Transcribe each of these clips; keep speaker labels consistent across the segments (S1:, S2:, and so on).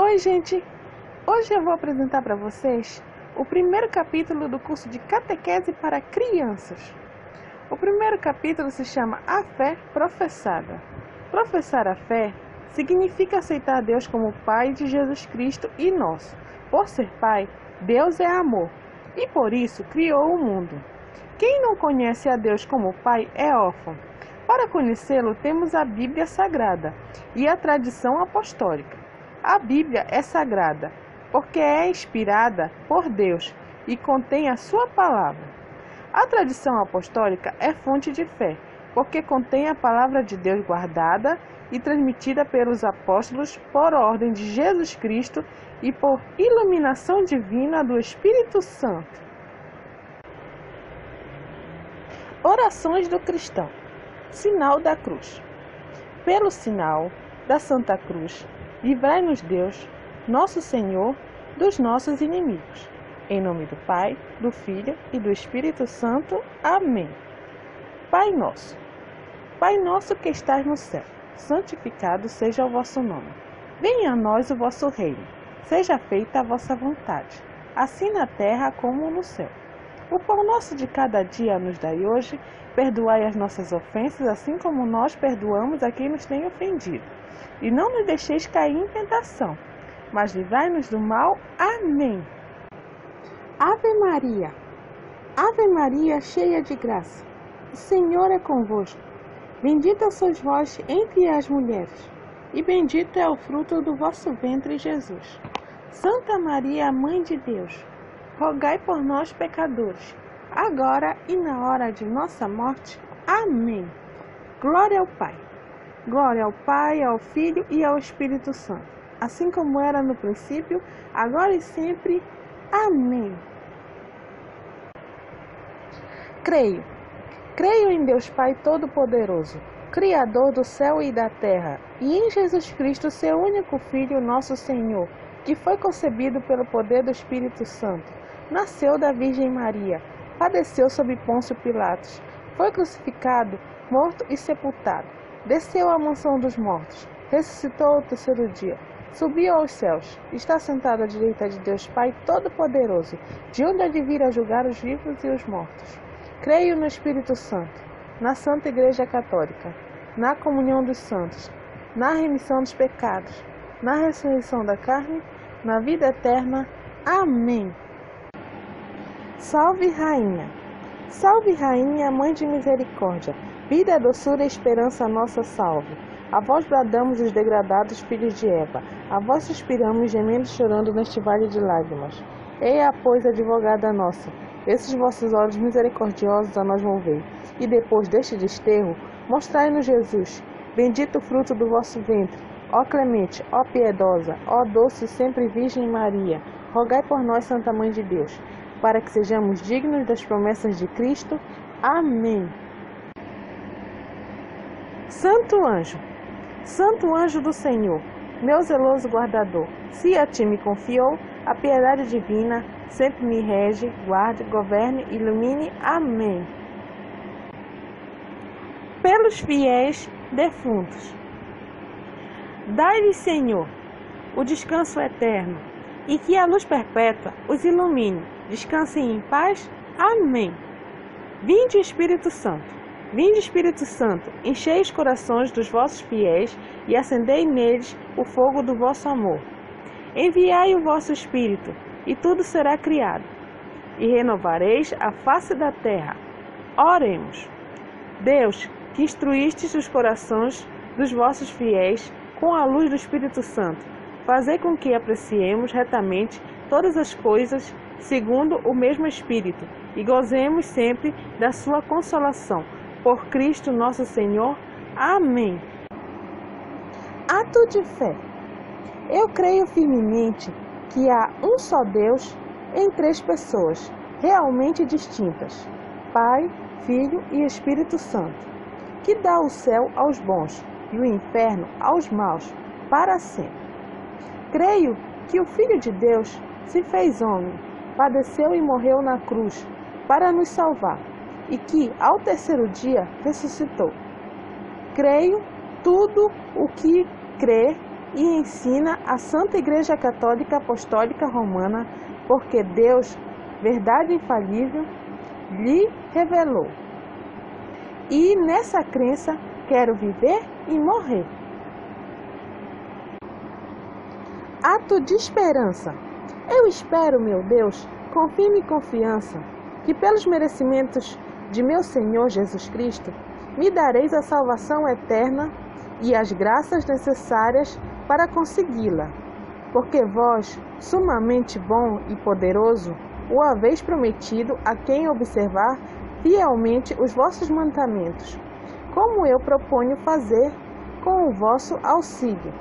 S1: Oi, gente! Hoje eu vou apresentar para vocês o primeiro capítulo do curso de Catequese para Crianças. O primeiro capítulo se chama A Fé Professada. Professar a fé significa aceitar Deus como Pai de Jesus Cristo e nosso. Por ser Pai, Deus é amor e por isso criou o mundo. Quem não conhece a Deus como Pai é órfão. Para conhecê-lo, temos a Bíblia Sagrada e a tradição apostólica. A Bíblia é sagrada porque é inspirada por Deus e contém a sua palavra. A tradição apostólica é fonte de fé, porque contém a palavra de Deus guardada e transmitida pelos apóstolos por ordem de Jesus Cristo e por iluminação divina do Espírito Santo. Orações do cristão. Sinal da cruz. Pelo sinal da Santa Cruz, livrai-nos Deus, nosso Senhor, dos nossos inimigos. Em nome do Pai, do Filho e do Espírito Santo. Amém. Pai nosso que estás no céu, santificado seja o vosso nome. Venha a nós o vosso reino. Seja feita a vossa vontade, assim na terra como no céu. O pão nosso de cada dia nos dai hoje. Perdoai as nossas ofensas, assim como nós perdoamos a quem nos tem ofendido. E não nos deixeis cair em tentação, mas livrai-nos do mal. Amém. Ave Maria, Ave Maria, cheia de graça, o Senhor é convosco. Bendita sois vós entre as mulheres, e bendito é o fruto do vosso ventre, Jesus. Santa Maria, Mãe de Deus, rogai por nós, pecadores, agora e na hora de nossa morte. Amém. Glória ao Pai. Glória ao Pai, ao Filho e ao Espírito Santo, assim como era no princípio, agora e sempre. Amém. Creio em Deus Pai Todo-Poderoso, Criador do céu e da terra, e em Jesus Cristo, seu único Filho, nosso Senhor, que foi concebido pelo poder do Espírito Santo, nasceu da Virgem Maria, padeceu sob Pôncio Pilatos, foi crucificado, morto e sepultado, desceu à mansão dos mortos, ressuscitou ao terceiro dia, subiu aos céus, está sentado à direita de Deus Pai Todo-Poderoso, de onde há de vir a julgar os vivos e os mortos. Creio no Espírito Santo, na Santa Igreja Católica, na comunhão dos santos, na remissão dos pecados, na ressurreição da carne, na vida eterna. Amém. Salve Rainha! Salve Rainha, Mãe de Misericórdia, vida, doçura e esperança nossa salve. A vós bradamos os degradados filhos de Eva, a vós suspiramos, gemendo e chorando neste vale de lágrimas. Eia, pois, advogada nossa, esses vossos olhos misericordiosos a nós volvei, e depois deste desterro, mostrai-nos Jesus, bendito o fruto do vosso ventre. Ó clemente, ó piedosa, ó doce e sempre Virgem Maria, rogai por nós, Santa Mãe de Deus, para que sejamos dignos das promessas de Cristo. Amém. Santo anjo do Senhor, meu zeloso guardador, se a ti me confiou, a piedade divina sempre me rege, guarde, governe, ilumine. Amém. Pelos fiéis defuntos, dai-lhes, Senhor, o descanso eterno, e que a luz perpétua os ilumine. Descansem em paz. Amém. Vinde, Espírito Santo, enchei os corações dos vossos fiéis e acendei neles o fogo do vosso amor. Enviai o vosso Espírito, e tudo será criado, e renovareis a face da terra. Oremos. Deus, que instruístes os corações dos vossos fiéis com a luz do Espírito Santo, fazei com que apreciemos retamente todas as coisas segundo o mesmo Espírito, e gozemos sempre da sua consolação. Por Cristo nosso Senhor. Amém. Ato de fé. Eu creio firmemente que há um só Deus em três pessoas, realmente distintas, Pai, Filho e Espírito Santo, que dá o céu aos bons e o inferno aos maus para sempre. Creio que o Filho de Deus se fez homem, padeceu e morreu na cruz para nos salvar, e que ao terceiro dia ressuscitou. Creio tudo o que crê e ensina a Santa Igreja Católica Apostólica Romana, porque Deus, verdade infalível, lhe revelou. E nessa crença quero viver e morrer. Ato de esperança. Eu espero, meu Deus, com firme confiança, que pelos merecimentos de meu Senhor Jesus Cristo, me dareis a salvação eterna e as graças necessárias para consegui-la. Porque vós, sumamente bom e poderoso, o haveis prometido a quem observar fielmente os vossos mandamentos, como eu proponho fazer com o vosso auxílio.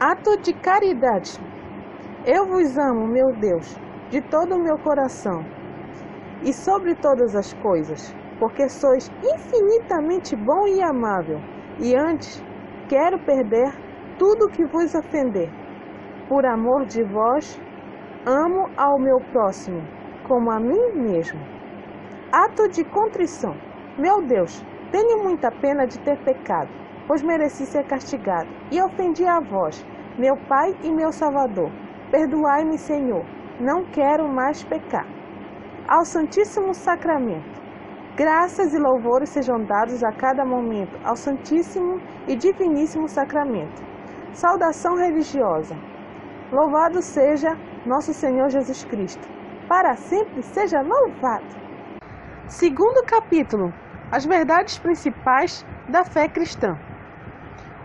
S1: Ato de caridade. Eu vos amo, meu Deus, de todo o meu coração e sobre todas as coisas, porque sois infinitamente bom e amável, e antes quero perder tudo que vos ofender. Por amor de vós, amo ao meu próximo, como a mim mesmo. Ato de contrição. Meu Deus, tenho muita pena de ter pecado, pois mereci ser castigado, e ofendi a vós, meu Pai e meu Salvador. Perdoai-me, Senhor, não quero mais pecar. Ao Santíssimo Sacramento. Graças e louvores sejam dados a cada momento ao Santíssimo e Diviníssimo Sacramento. Saudação religiosa. Louvado seja nosso Senhor Jesus Cristo. Para sempre seja louvado. Segundo capítulo. As verdades principais da fé cristã.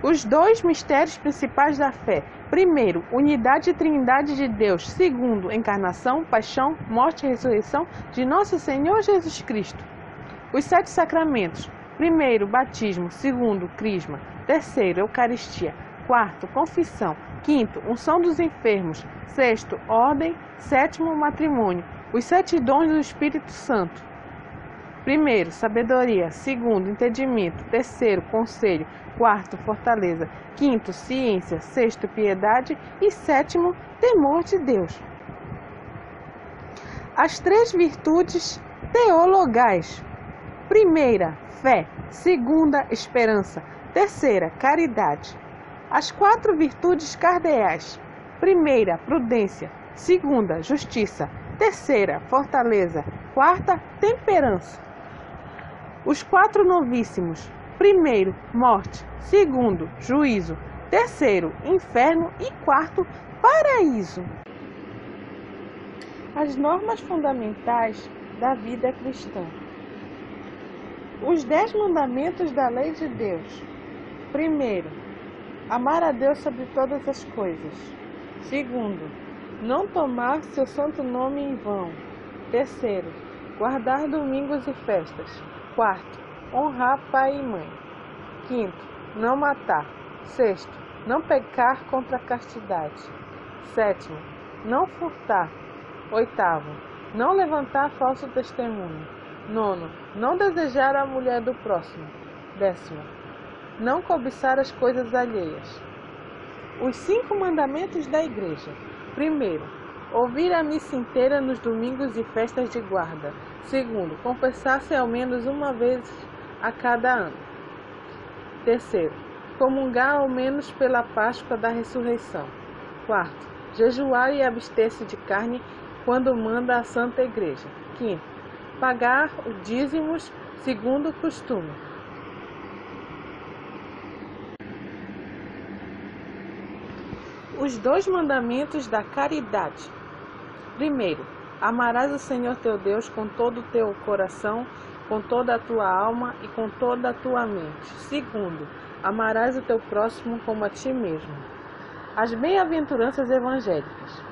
S1: Os dois mistérios principais da fé. Primeiro, unidade e trindade de Deus. Segundo, encarnação, paixão, morte e ressurreição de nosso Senhor Jesus Cristo. Os 7 sacramentos. Primeiro, batismo. Segundo, crisma. Terceiro, Eucaristia. Quarto, confissão. Quinto, unção dos enfermos. Sexto, ordem. Sétimo, matrimônio. Os 7 dons do Espírito Santo. Primeiro, sabedoria. Segundo, entendimento. Terceiro, conselho. Quarto, fortaleza. Quinto, ciência. Sexto, piedade. E sétimo, temor de Deus. As 3 virtudes teologais. Primeira, fé. Segunda, esperança. Terceira, caridade. As 4 virtudes cardeais. Primeira, prudência. Segunda, justiça. Terceira, fortaleza. Quarta, temperança. Os 4 novíssimos. Primeiro, morte. Segundo, juízo. Terceiro, inferno. E quarto, paraíso. As normas fundamentais da vida cristã. Os 10 mandamentos da lei de Deus. Primeiro, amar a Deus sobre todas as coisas. Segundo, não tomar seu santo nome em vão. Terceiro, guardar domingos e festas. Quarto, honrar pai e mãe. Quinto, não matar. Sexto, não pecar contra a castidade. Sétimo, não furtar. Oitavo, não levantar falso testemunho. Nono, não desejar a mulher do próximo. Décimo, não cobiçar as coisas alheias. Os 5 mandamentos da Igreja. Primeiro, ouvir a missa inteira nos domingos e festas de guarda. Segundo, confessar-se ao menos uma vez a cada ano. Terceiro, comungar ao menos pela Páscoa da Ressurreição. Quarto, jejuar e abster-se de carne quando manda a Santa Igreja. Quinto, pagar os dízimos segundo o costume. Os 2 mandamentos da caridade. Primeiro, amarás o Senhor teu Deus com todo o teu coração, com toda a tua alma e com toda a tua mente. Segundo, amarás o teu próximo como a ti mesmo. As bem-aventuranças evangélicas.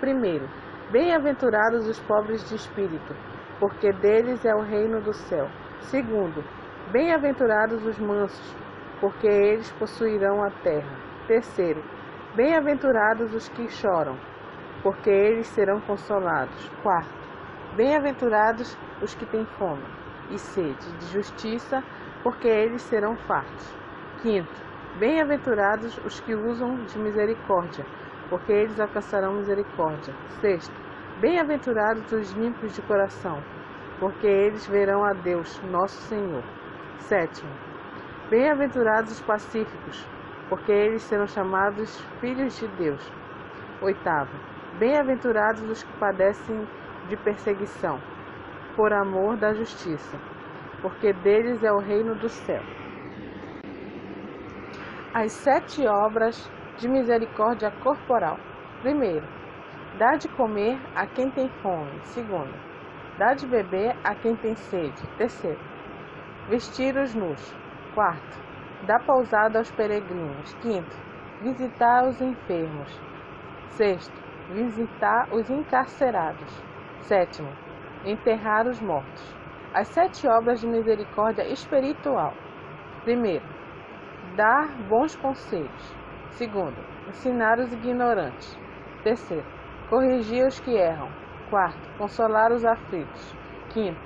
S1: Primeiro, bem-aventurados os pobres de espírito, porque deles é o reino do céu. Segundo, bem-aventurados os mansos, porque eles possuirão a terra. Terceiro, bem-aventurados os que choram, porque eles serão consolados. Quarto, bem-aventurados os que têm fome e sede de justiça, porque eles serão fartos. Quinto, bem-aventurados os que usam de misericórdia, porque eles alcançarão misericórdia. Sexto, bem-aventurados os limpos de coração, porque eles verão a Deus, nosso Senhor. Sétimo, bem-aventurados os pacíficos, porque eles serão chamados filhos de Deus. 8º. Bem-aventurados os que padecem de perseguição, por amor da justiça, porque deles é o reino do céu. As 7 obras de misericórdia corporal. 1º, dá de comer a quem tem fome. 2º, dá de beber a quem tem sede. 3º, vestir os nus. 4º, dá pousada aos peregrinos. 5º, visitar os enfermos. 6º, visitar os encarcerados. 7º, enterrar os mortos. As 7 obras de misericórdia espiritual. 1º, dar bons conselhos. 2º, ensinar os ignorantes. 3º, corrigir os que erram. 4º, consolar os aflitos. 5º,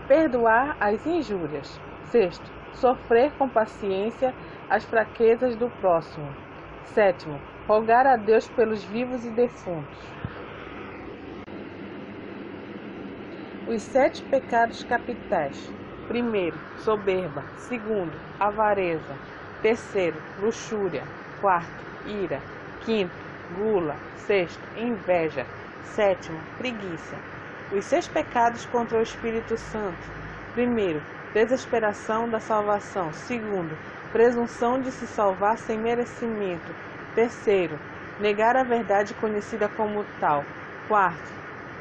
S1: perdoar as injúrias. 6º, sofrer com paciência as fraquezas do próximo. 7º, rogar a Deus pelos vivos e defuntos. Os 7 pecados capitais. 1º, soberba. 2º, avareza. 3º, luxúria. 4º, ira. 5º, gula. 6º, inveja. 7º, preguiça. Os 6 pecados contra o Espírito Santo. 1º, desesperação da salvação. 2º, presunção de se salvar sem merecimento. 3º, negar a verdade conhecida como tal. 4º,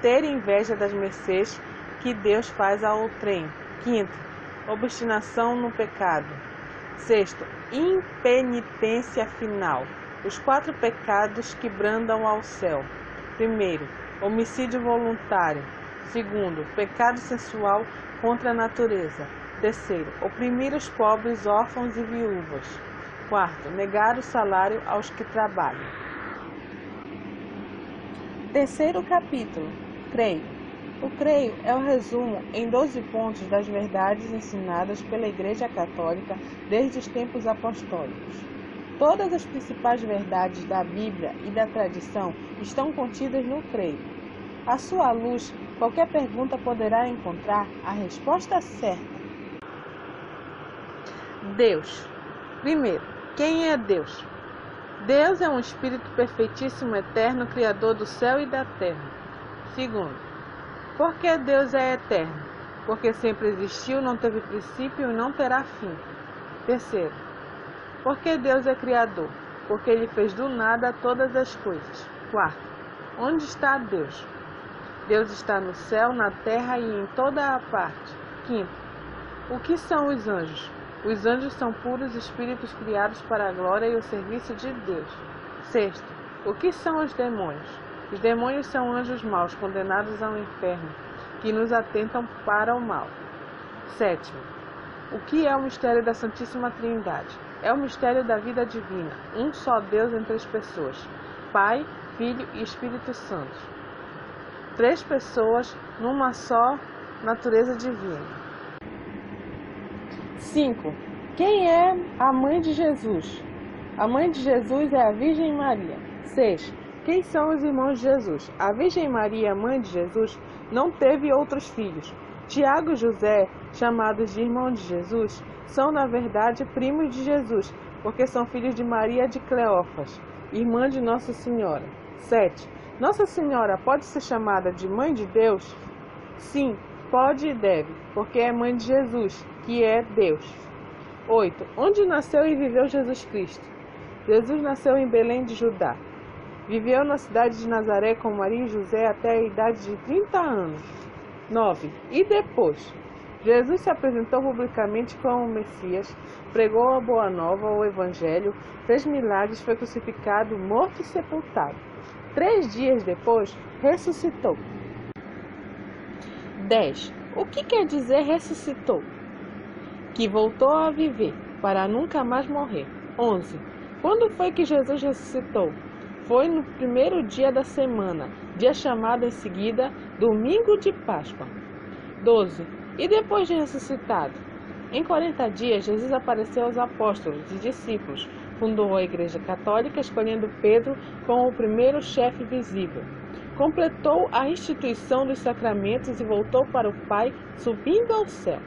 S1: ter inveja das mercês que Deus faz ao outrem. 5º, obstinação no pecado. 6º, impenitência final. Os 4 pecados que brandam ao céu. 1º, homicídio voluntário. 2º, pecado sensual contra a natureza. 3º, oprimir os pobres, órfãos e viúvas. 4º, negar o salário aos que trabalham. 3º capítulo. Creio. O creio é o resumo em 12 pontos das verdades ensinadas pela Igreja Católica desde os tempos apostólicos. Todas as principais verdades da Bíblia e da tradição estão contidas no creio. À sua luz, qualquer pergunta poderá encontrar a resposta certa. Deus. 1º, quem é Deus? Deus é um Espírito perfeitíssimo, eterno, Criador do céu e da terra. 2º, por que Deus é eterno? Porque sempre existiu, não teve princípio e não terá fim. 3º, por que Deus é Criador? Porque Ele fez do nada todas as coisas. 4º, onde está Deus? Deus está no céu, na terra e em toda a parte. 5º, o que são os anjos? Os anjos são puros espíritos criados para a glória e o serviço de Deus. 6º, o que são os demônios? Os demônios são anjos maus, condenados ao inferno, que nos atentam para o mal. 7º, o que é o mistério da Santíssima Trindade? É o mistério da vida divina, um só Deus em 3 pessoas, Pai, Filho e Espírito Santo. 3 pessoas numa só natureza divina. 5. Quem é a mãe de Jesus? A mãe de Jesus é a Virgem Maria. 6. Quem são os irmãos de Jesus? A Virgem Maria, mãe de Jesus, não teve outros filhos. Tiago e José, chamados de irmãos de Jesus, são na verdade primos de Jesus, porque são filhos de Maria de Cleófas, irmã de Nossa Senhora. 7. Nossa Senhora pode ser chamada de Mãe de Deus? Sim, pode e deve, porque é mãe de Jesus, que é Deus. 8. Onde nasceu e viveu Jesus Cristo? Jesus nasceu em Belém de Judá. Viveu na cidade de Nazaré com Maria e José até a idade de 30 anos. 9. E depois? Jesus se apresentou publicamente como Messias, pregou a boa nova, o Evangelho, fez milagres, foi crucificado, morto e sepultado. 3 dias depois, ressuscitou. 10. O que quer dizer ressuscitou? Que voltou a viver, para nunca mais morrer. 11. Quando foi que Jesus ressuscitou? Foi no primeiro dia da semana, dia chamado em seguida Domingo de Páscoa. 12. E depois de ressuscitado? Em 40 dias, Jesus apareceu aos apóstolos e discípulos, fundou a Igreja Católica, escolhendo Pedro como o primeiro chefe visível. Completou a instituição dos sacramentos e voltou para o Pai, subindo ao céu.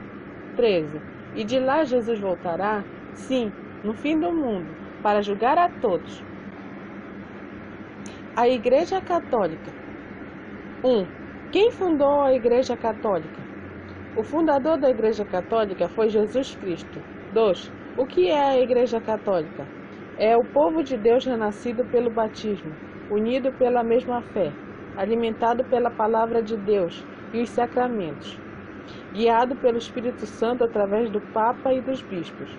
S1: 13. E de lá Jesus voltará? Sim, no fim do mundo, para julgar a todos. A Igreja Católica. 1. Quem fundou a Igreja Católica? O fundador da Igreja Católica foi Jesus Cristo. 2. O que é a Igreja Católica? É o povo de Deus renascido pelo batismo, unido pela mesma fé, alimentado pela palavra de Deus e os sacramentos, guiado pelo Espírito Santo através do Papa e dos bispos.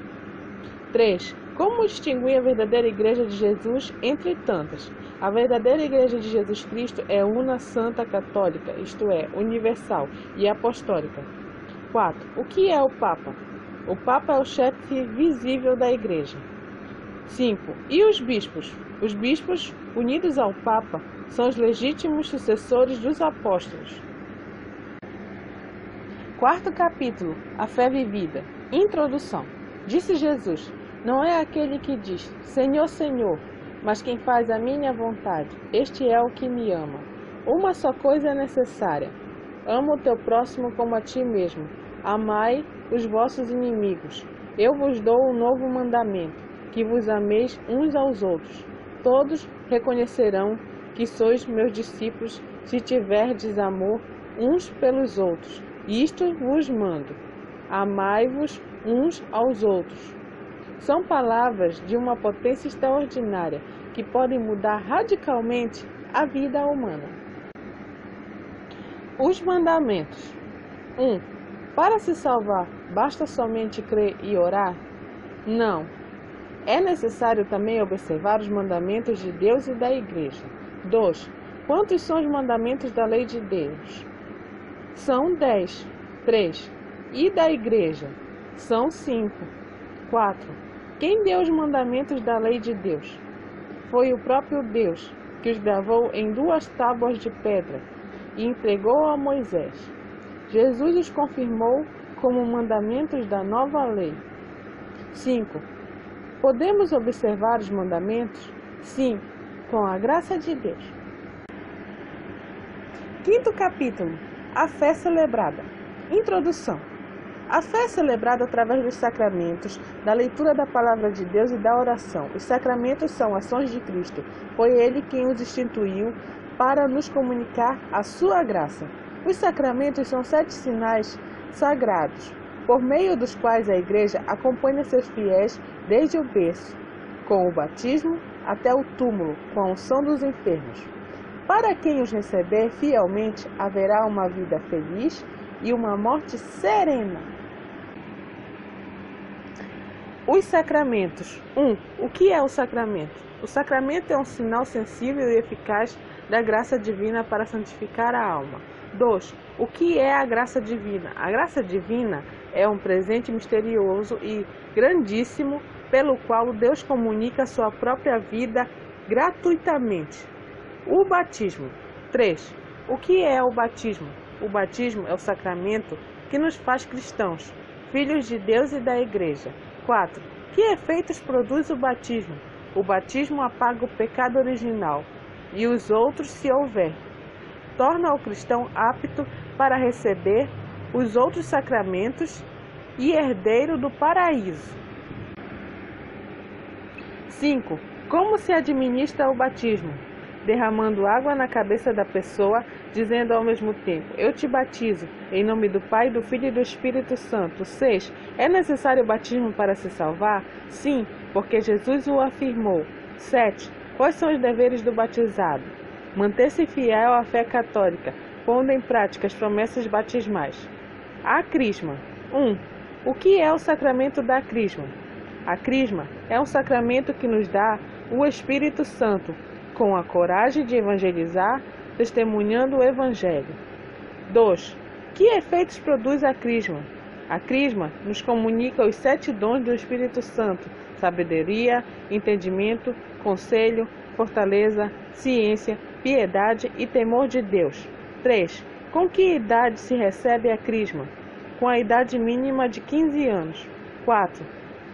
S1: 3. Como distinguir a verdadeira Igreja de Jesus entre tantas? A verdadeira Igreja de Jesus Cristo é una, santa, católica, isto é, universal e apostólica. 4. O que é o Papa? O Papa é o chefe visível da Igreja. 5. E os bispos? Os bispos, unidos ao Papa, são os legítimos sucessores dos apóstolos. Quarto capítulo, a fé vivida. Introdução. Disse Jesus: não é aquele que diz, Senhor, Senhor, mas quem faz a minha vontade, este é o que me ama. Uma só coisa é necessária: ama o teu próximo como a ti mesmo. Amai os vossos inimigos. Eu vos dou um novo mandamento, que vos ameis uns aos outros. Todos reconhecerão que sois meus discípulos se tiverdes amor uns pelos outros. Isto vos mando: amai-vos uns aos outros. São palavras de uma potência extraordinária que podem mudar radicalmente a vida humana. Os mandamentos. 1. Para se salvar, basta somente crer e orar? Não. É necessário também observar os mandamentos de Deus e da Igreja. 2. Quantos são os mandamentos da lei de Deus? São 10. 3. E da Igreja? São 5. 4. Quem deu os mandamentos da lei de Deus? Foi o próprio Deus, que os gravou em 2 tábuas de pedra e entregou a Moisés. Jesus os confirmou como mandamentos da nova lei. 5. Podemos observar os mandamentos? Sim, com a graça de Deus. Quinto capítulo, a fé celebrada. Introdução. A fé é celebrada através dos sacramentos, da leitura da palavra de Deus e da oração. Os sacramentos são ações de Cristo. Foi Ele quem os instituiu para nos comunicar a sua graça. Os sacramentos são 7 sinais sagrados, por meio dos quais a Igreja acompanha seus fiéis desde o berço, com o batismo, até o túmulo, com a unção dos enfermos. Para quem os receber fielmente, haverá uma vida feliz e uma morte serena. Os sacramentos. 1. O que é o sacramento? O sacramento é um sinal sensível e eficaz da graça divina para santificar a alma. 2. O que é a graça divina? A graça divina é um presente misterioso e grandíssimo pelo qual Deus comunica a sua própria vida gratuitamente. O batismo. 3. O que é o batismo? O batismo é o sacramento que nos faz cristãos, filhos de Deus e da Igreja. 4. Que efeitos produz o batismo? O batismo apaga o pecado original e os outros, se houver. Torna o cristão apto para receber os outros sacramentos e herdeiro do paraíso. 5. Como se administra o batismo? Derramando água na cabeça da pessoa, dizendo ao mesmo tempo: eu te batizo, em nome do Pai, do Filho e do Espírito Santo. 6. É necessário o batismo para se salvar? Sim, porque Jesus o afirmou. 7. Quais são os deveres do batizado? Manter-se fiel à fé católica, pondo em prática as promessas batismais. A Crisma. 1. O que é o sacramento da Crisma? A Crisma é um sacramento que nos dá o Espírito Santo, com a coragem de evangelizar, testemunhando o Evangelho. 2. Que efeitos produz a Crisma? A Crisma nos comunica os 7 dons do Espírito Santo: sabedoria, entendimento, conselho, fortaleza, ciência, piedade e temor de Deus. 3. Com que idade se recebe a Crisma? Com a idade mínima de 15 anos. 4.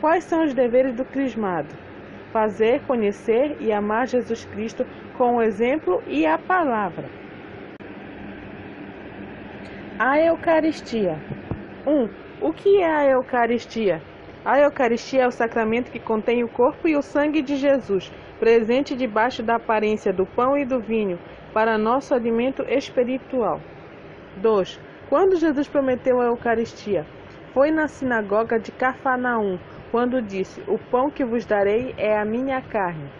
S1: Quais são os deveres do crismado? Fazer, conhecer e amar Jesus Cristo com o exemplo e a palavra. A Eucaristia. 1. O que é a Eucaristia? A Eucaristia é o sacramento que contém o corpo e o sangue de Jesus, presente debaixo da aparência do pão e do vinho, para nosso alimento espiritual. 2. Quando Jesus prometeu a Eucaristia, foi na sinagoga de Cafarnaum, quando disse: "O pão que vos darei é a minha carne."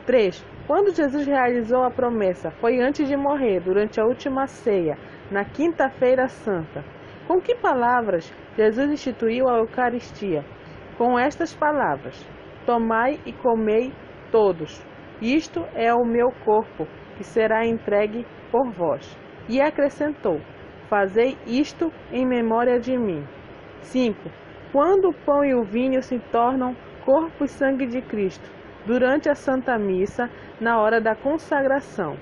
S1: 3. Quando Jesus realizou a promessa, foi antes de morrer, durante a última ceia, na Quinta-feira Santa. Com que palavras Jesus instituiu a Eucaristia? Com estas palavras: "Tomai e comei todos. Isto é o meu corpo, que será entregue por vós." E acrescentou: "Fazei isto em memória de mim." 5. Quando o pão e o vinho se tornam corpo e sangue de Cristo, durante a Santa Missa, na hora da consagração.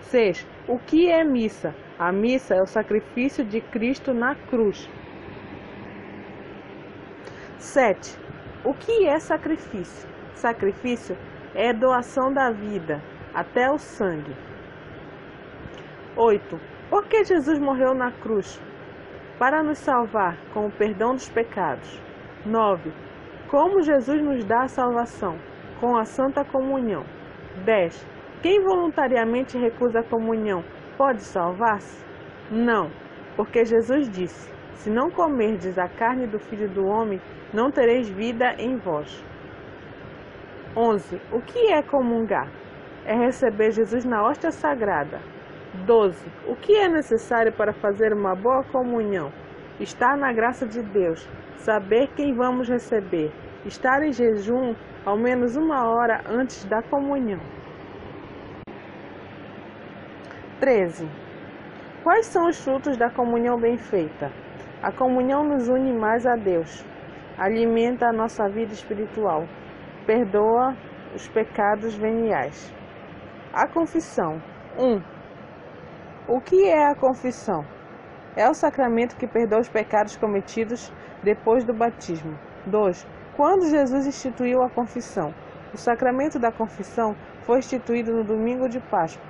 S1: 6. O que é missa? A missa é o sacrifício de Cristo na cruz. 7. O que é sacrifício? Sacrifício é doação da vida, até o sangue. 8. Por que Jesus morreu na cruz? Para nos salvar com o perdão dos pecados. 9. Como Jesus nos dá a salvação? Com a Santa Comunhão. 10. Quem voluntariamente recusa a comunhão pode salvar-se? Não, porque Jesus disse: "Se não comerdes a carne do Filho do Homem, não tereis vida em vós." 11. O que é comungar? É receber Jesus na hóstia sagrada. 12. O que é necessário para fazer uma boa comunhão? Estar na graça de Deus, saber quem vamos receber, estar em jejum ao menos 1 hora antes da comunhão. 13. Quais são os frutos da comunhão bem feita? A comunhão nos une mais a Deus, alimenta a nossa vida espiritual, perdoa os pecados veniais. A confissão. 1. O que é a confissão? É o sacramento que perdoa os pecados cometidos depois do batismo. 2. Quando Jesus instituiu a confissão? O sacramento da confissão foi instituído no domingo de Páscoa.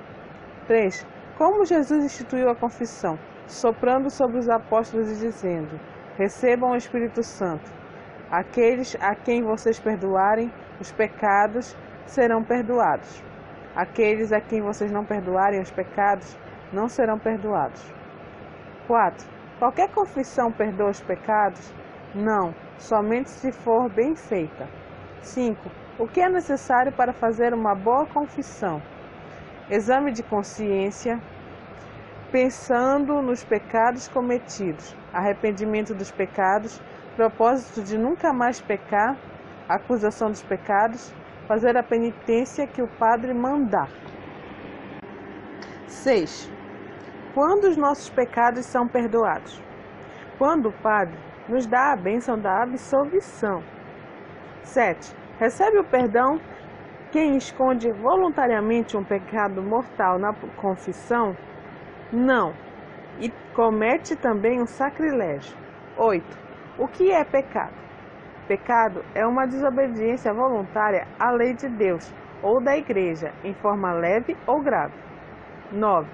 S1: 3. Como Jesus instituiu a confissão? Soprando sobre os apóstolos e dizendo: "Recebam o Espírito Santo. Aqueles a quem vocês perdoarem os pecados serão perdoados. Aqueles a quem vocês não perdoarem os pecados não serão perdoados." 4. Qualquer confissão perdoa os pecados? Não, somente se for bem feita. 5. O que é necessário para fazer uma boa confissão? Exame de consciência, pensando nos pecados cometidos, arrependimento dos pecados, propósito de nunca mais pecar, acusação dos pecados, fazer a penitência que o padre mandar. 6. Quando os nossos pecados são perdoados? Quando o padre nos dá a bênção da absolvição. 7. Recebe o perdão quem esconde voluntariamente um pecado mortal na confissão? Não. E comete também um sacrilégio. 8. O que é pecado? Pecado é uma desobediência voluntária à lei de Deus ou da Igreja, em forma leve ou grave. 9.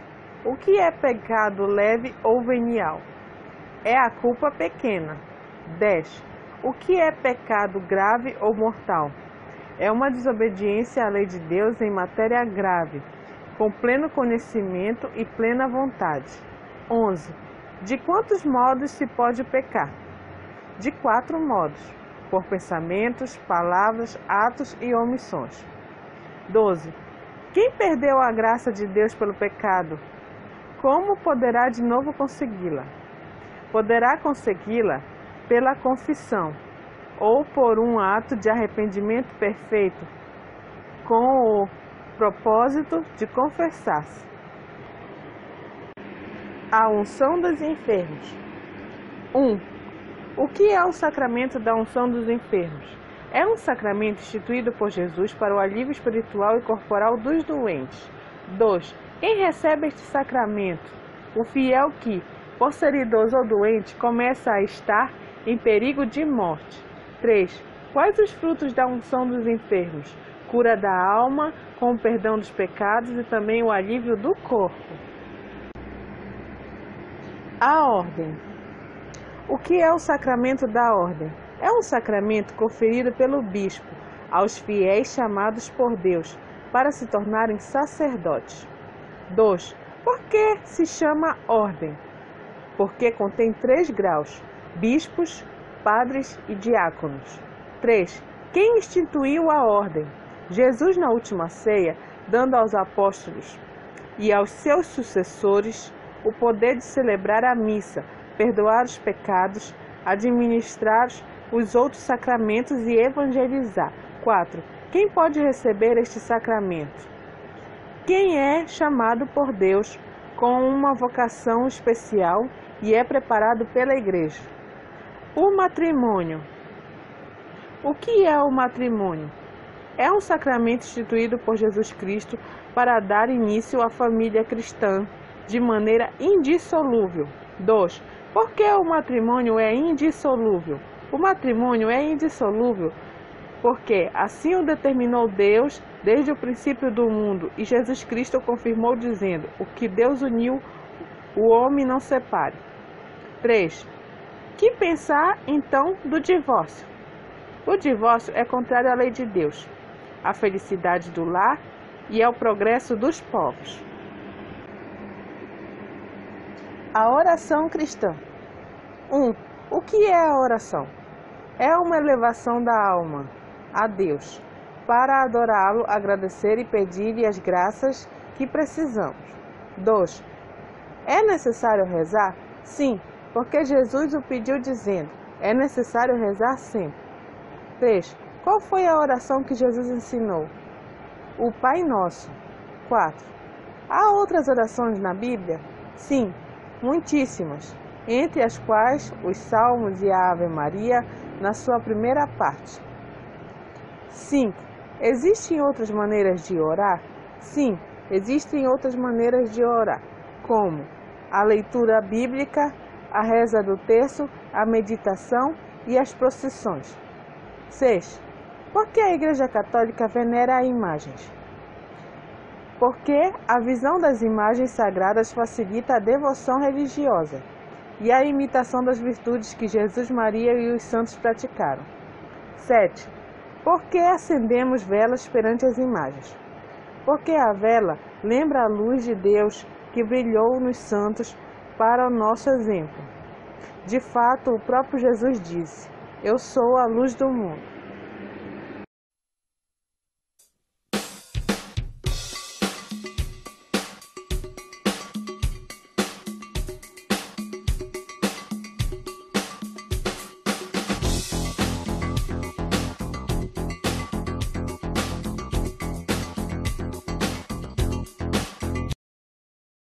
S1: O que é pecado leve ou venial? É a culpa pequena. 10. O que é pecado grave ou mortal? É uma desobediência à lei de Deus em matéria grave, com pleno conhecimento e plena vontade. 11. De quantos modos se pode pecar? De 4 modos: por pensamentos, palavras, atos e omissões. 12. Quem perdeu a graça de Deus pelo pecado, como poderá de novo consegui-la? Poderá consegui-la pela confissão, ou por um ato de arrependimento perfeito, com o propósito de confessar-se. A unção dos enfermos. 1. O que é o sacramento da unção dos enfermos? É um sacramento instituído por Jesus para o alívio espiritual e corporal dos doentes. 2. Quem recebe este sacramento? O fiel que, por ser idoso ou doente, começa a estar em perigo de morte. 3. Quais os frutos da unção dos enfermos? Cura da alma, com o perdão dos pecados e também o alívio do corpo. A ordem. O que é o sacramento da ordem? É um sacramento conferido pelo bispo aos fiéis chamados por Deus para se tornarem sacerdotes. 2. Por que se chama ordem? Porque contém 3 graus: bispos, padres e diáconos. 3. Quem instituiu a ordem? Jesus, na última ceia, dando aos apóstolos e aos seus sucessores o poder de celebrar a missa, perdoar os pecados, administrar os outros sacramentos e evangelizar. 4. Quem pode receber este sacramento? Quem é chamado por Deus com uma vocação especial e é preparado pela Igreja. O matrimônio. O que é o matrimônio? É um sacramento instituído por Jesus Cristo para dar início à família cristã de maneira indissolúvel. 2. Por que o matrimônio é indissolúvel? O matrimônio é indissolúvel porque assim o determinou Deus desde o princípio do mundo, e Jesus Cristo confirmou dizendo: o que Deus uniu, o homem não separe. 3. Que pensar então do divórcio? O divórcio é contrário à lei de Deus, à felicidade do lar e ao progresso dos povos. A oração cristã. 1. O que é a oração? É uma elevação da alma a Deus, para adorá-lo, agradecer e pedir-lhe as graças que precisamos. 2. É necessário rezar? Sim, porque Jesus o pediu dizendo: é necessário rezar sempre. 3. Qual foi a oração que Jesus ensinou? O Pai Nosso. 4. Há outras orações na Bíblia? Sim, muitíssimas, entre as quais os Salmos e a Ave Maria na sua primeira parte. 5. Existem outras maneiras de orar? Sim, existem outras maneiras de orar, como a leitura bíblica, a reza do terço, a meditação e as procissões. 6. Por que a Igreja Católica venera imagens? Porque a visão das imagens sagradas facilita a devoção religiosa e a imitação das virtudes que Jesus, Maria e os santos praticaram. 7. Por que acendemos velas perante as imagens? Porque a vela lembra a luz de Deus que brilhou nos santos para o nosso exemplo. De fato, o próprio Jesus disse: eu sou a luz do mundo.